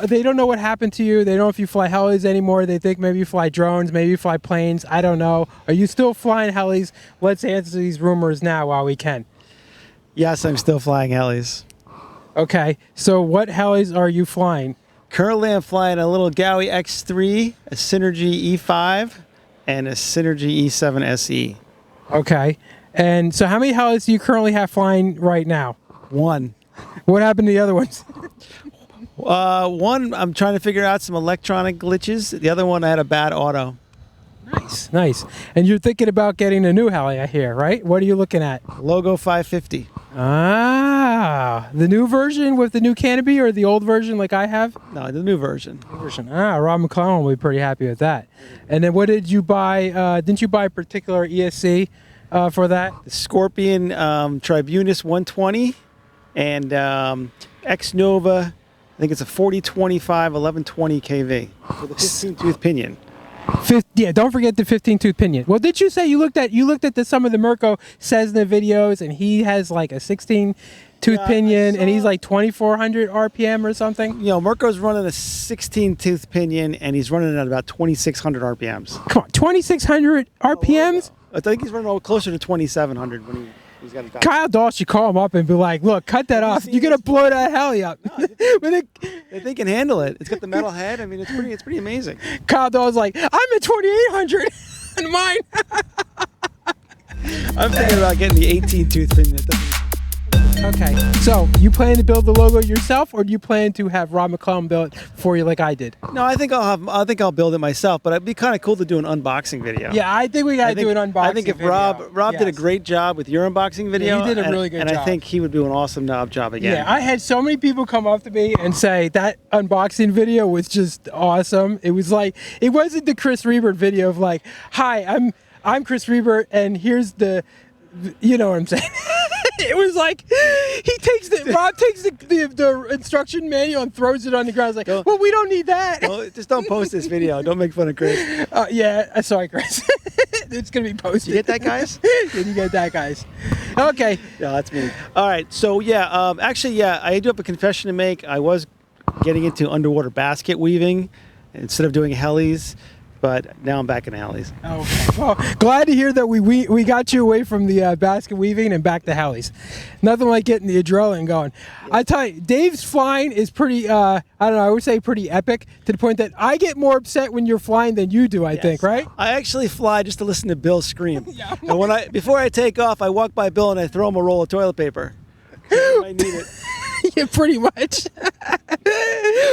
they don't know what happened to you. They don't know if you fly helis anymore. They think maybe you fly drones, maybe you fly planes. I don't know. Are you still flying helis? Let's answer these rumors now while we can. Yes, I'm still flying helis. Okay, so what helis are you flying? Currently, I'm flying a little Gaui X3, a Synergy E5, and a Synergy E7 SE. Okay, and so how many helis do you currently have flying right now? One. What happened to the other ones? One, I'm trying to figure out some electronic glitches. The other one, I had a bad auto. Nice, nice. And you're thinking about getting a new heli, I hear, right? What are you looking at? Logo 550. Ah, the new version with the new canopy or the old version like I have? No, the new version. New version. Ah, Rob McClellan will be pretty happy with that. And then what did you buy? Didn't you buy a particular ESC for that? The Scorpion Tribunus 120 and X Nova, I think it's a 4025 1120 kV with a 15-tooth pinion. Yeah, don't forget the 15-tooth pinion. Well, did you say you looked at some of the Mirko Cessna videos, and he has like a 16-tooth pinion, and he's like 2,400 RPM or something? You know, Mirko's running a 16-tooth pinion, and he's running at about 2,600 RPMs. Come on, 2,600 RPMs? I think he's running closer to 2,700 when he's got a Kyle Dahl should call him up and be like, look, cut that off. You're going to blow that heli up. No, they can handle it. It's got the metal head. I mean, it's pretty amazing. Kyle Dahl's like, I'm at 2,800 on mine. I'm thinking about getting the 18-tooth pinion. Okay, so you plan to build the logo yourself, or do you plan to have Rob McClellan build it for you like I did? No, I think I'll build it myself, but it'd be kind of cool to do an unboxing video. Yeah, I think we got to do an unboxing video. I think if Rob did a great job with your unboxing video, yeah, he did a really good job. And I think he would do an awesome job again. Yeah, I had so many people come up to me and say that unboxing video was just awesome. It was like, it wasn't the Chris Rebert video of like, hi, I'm Chris Rebert, and here's the, you know what I'm saying. It was like Rob takes the instruction manual and throws it on the ground. It's like, well, we don't need that. Well, just don't post this video. Don't make fun of Chris. Yeah, sorry, Chris. It's gonna be posted. Did you get that, guys? Did you get that, guys? Okay. Yeah, that's me. All right. So yeah, actually, yeah, I do have a confession to make. I was getting into underwater basket weaving instead of doing helis. But now I'm back in helis. Okay. Well, glad to hear that we got you away from the basket weaving and back to helis. Nothing like getting the adrenaline going. Yeah. I tell you, Dave's flying is pretty, I don't know, I would say pretty epic, to the point that I get more upset when you're flying than you do, I think, right? I actually fly just to listen to Bill scream. Yeah. And before I take off, I walk by Bill and I throw him a roll of toilet paper. I might need it. Yeah, pretty much.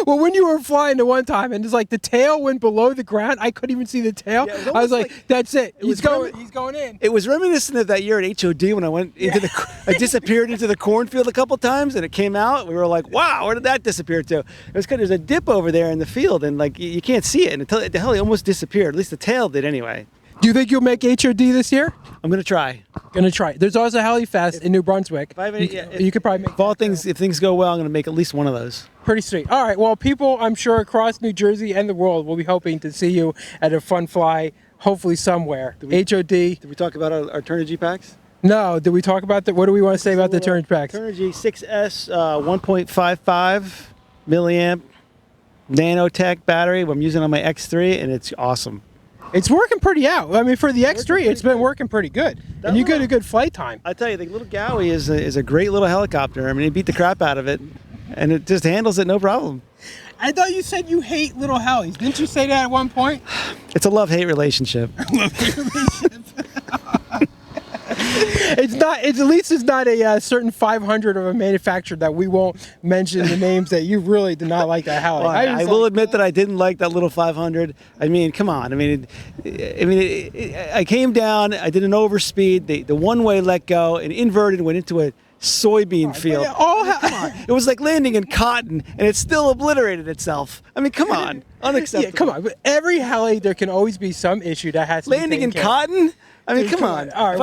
Well, when you were flying the one time and it's like the tail went below the ground, I couldn't even see the tail. Yeah, I was like, that's it. He's going in. It was reminiscent of that year at HOD when I went into I disappeared into the cornfield a couple times and it came out. We were like, wow, where did that disappear to? It was because there's a dip over there in the field and like you can't see it. And the heli almost disappeared. At least the tail did anyway. Do you think you'll make HOD this year? I'm going to try. There's also Heli Fest in New Brunswick. You could probably make if things go well, I'm going to make at least one of those. Pretty sweet. All right. Well, people, I'm sure across New Jersey and the world will be hoping to see you at a fun fly, hopefully somewhere. HOD. Did we talk about our Turnigy packs? No. Did we talk about that? What do we want to say about the Turnigy packs? Turnigy 6S 1.55 milliamp Nano-tech battery. I'm using on my X3, and it's awesome. It's working pretty out. I mean, for the X3, it's been working pretty good. And you get a good flight time. I tell you, the little Gaui is a great little helicopter. I mean, it beat the crap out of it, and it just handles it no problem. I thought you said you hate little helis. Didn't you say that at one point? It's a love-hate relationship. Love-hate relationship. At least it's not a certain 500 of a manufacturer that we won't mention the names that you really did not like that heli. Well, I will admit that I didn't like that little 500. I mean, come on. I mean, I came down. I did an overspeed. The one-way let go and inverted, went into a soybean field. Come on. It was like landing in cotton, and it still obliterated itself. I mean, come on. Unacceptable. Yeah, come on. But every heli, there can always be some issue that has to be landing in cotton. I mean, come on. All right, if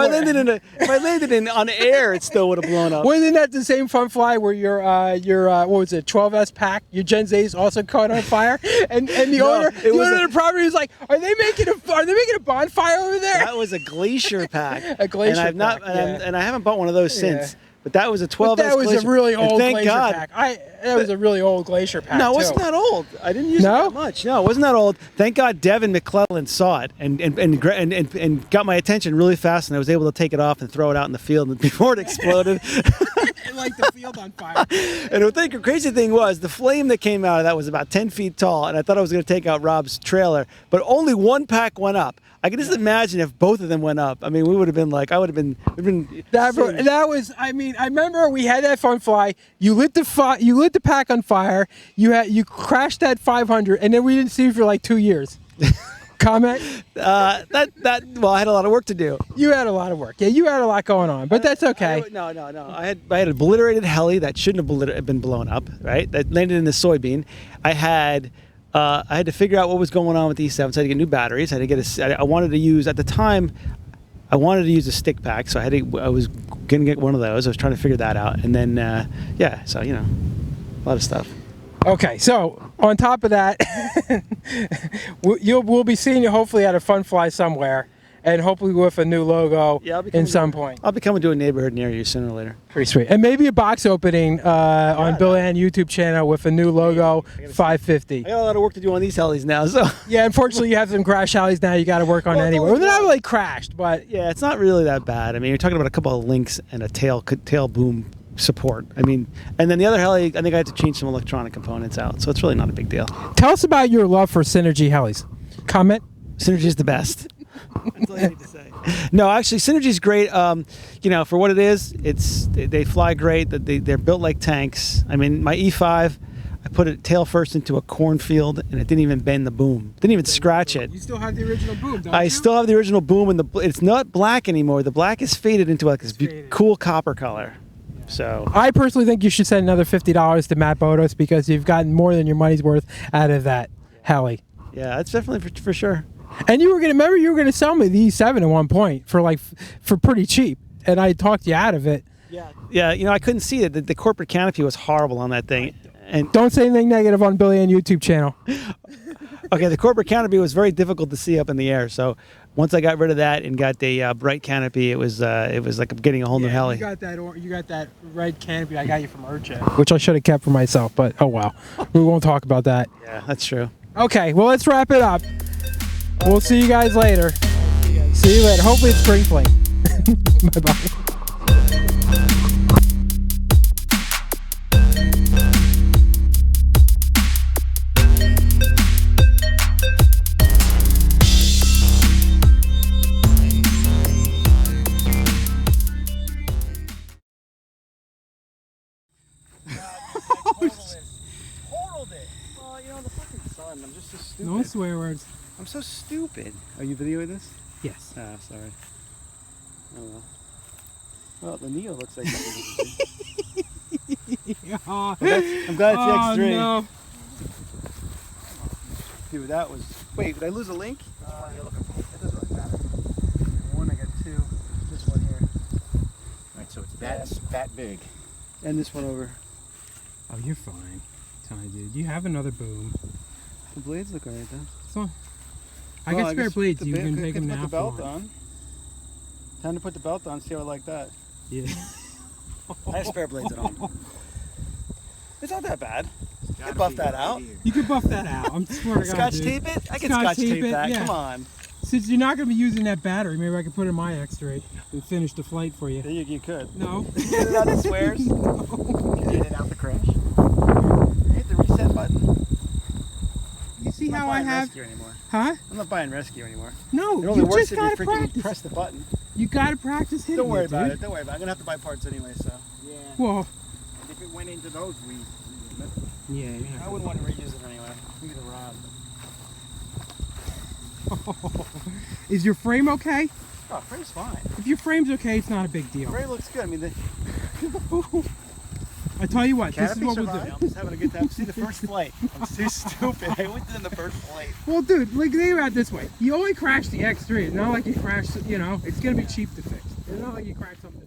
I landed on air, it still would have blown up. Wasn't that the same fun fly where your what was it, 12S pack, your Gen Z's also caught on fire, and the owner of the property was like, are they making a bonfire over there? That was a glacier pack. A glacier and pack. And I haven't bought one of those since. But that was a 12S But that was Glacier. a really And old thank Glacier God. pack. That was a really old Glacier pack. No, it too. wasn't that old. I didn't use it No? that much. No, it wasn't that old. Thank God Devin McClellan saw it and got my attention really fast, and I was able to take it off and throw it out in the field before it exploded. It light the field on fire. And the crazy thing was, the flame that came out of that was about 10 feet tall, and I thought I was going to take out Rob's trailer, but only one pack went up. I can just imagine if both of them went up. I mean, we would have been like, That was. I mean, I remember we had that fun fly. You lit the pack on fire. You crashed that 500, and then we didn't see you for like 2 years. Comment? well, I had a lot of work to do. You had a lot of work. Yeah, you had a lot going on, but that's okay. No. I had an obliterated heli that shouldn't have been blown up, right? That landed in the soybean. I had to figure out what was going on with these 7s. I had to get new batteries. I wanted to use, at the time, I wanted to use a stick pack, so I was going to get one of those. I was trying to figure that out. And then, so, a lot of stuff. Okay, so on top of that, we'll be seeing you hopefully at a fun fly somewhere, and hopefully with a new logo in some point. I'll be coming to a neighborhood near you sooner or later. Pretty sweet. And maybe a box opening on Bill Ann YouTube channel with a new logo, 550. I got a lot of work to do on these helis now, so. Yeah, unfortunately you have some crash helis now you got to work on anyway. Well, they're not really crashed, but. Yeah, it's not really that bad. I mean, you're talking about a couple of links and a tail boom support. I mean, and then the other heli, I think I had to change some electronic components out, so it's really not a big deal. Tell us about your love for Synergy helis. Comment. Synergy is the best. That's all you need to say. No, actually, Synergy's great. For what it is, they fly great. They're built like tanks. I mean, my E5, I put it tail first into a cornfield, and it didn't even bend the boom. Didn't even scratch it. You still have the original boom, don't you? I still have the original boom, and it's not black anymore. The black is faded into like this cool copper color. So I personally think you should send another $50 to Matt Bodos because you've gotten more than your money's worth out of that heli. Yeah, that's definitely for sure. And you were gonna sell me the E7 at one point for pretty cheap, and I talked you out of it. Yeah. I couldn't see it. The corporate canopy was horrible on that thing. And don't say anything negative on Billy Ann YouTube channel. Okay, the corporate canopy was very difficult to see up in the air. So once I got rid of that and got the bright canopy, it was like getting a whole new heli. You got that red canopy I got you from Urchin, which I should have kept for myself, but oh well. We won't talk about that. Yeah, that's true. Okay, well let's wrap it up. We'll see you guys later. See you later. Hopefully it's sprinkling. Bye-bye. I'm just so stupid. No swear words. I'm so stupid. Are you videoing this? Yes. Ah, sorry. Oh well. Well, the Neo looks like I'm glad it's the X3. No. Dude, that was... Wait, did I lose a link? It doesn't really matter. One, I got two. This one here. Alright, so it's that big. And this one over. Oh, you're fine. Tiny dude. You have another boom. The blades look alright though. So, I got spare blades. You can take them now. Put the belt on. Time to put the belt on. See how I like that. Yeah. I have spare blades at home. It's not that bad. You can buff that out. You can buff that out. I'm swear to God. Scotch dude. tape it? I can scotch tape that. Yeah. Come on. Since you're not going to be using that battery, maybe I can put it in my X3 and finish the flight for you. You could. No. Get it out the squares. Get it out the crash. Hit the reset button. You see I'm how not I buying have? Rescue anymore. Huh? I'm not buying Rescue anymore. No, It only you works just if got you to freaking practice. press the button. You got to practice hitting Don't worry it, about dude. it. Don't worry about it. I'm gonna have to buy parts anyway, so. Yeah. Well, If it went into those, we would miss it. yeah. You're I wouldn't want to reuse it anyway. Look at the rod. Is your frame okay? Oh, frame's fine. If your frame's okay, it's not a big deal. Frame looks good. I mean, the I tell you what, this is canopy what we'll survived. do. I'm just having a good time. See the first flight. I'm too stupid. I went in the first flight. Well, dude, like think about it this way. You only crashed the X3. It's not like you crashed, it's going to be cheap to fix. It's not like you crashed something.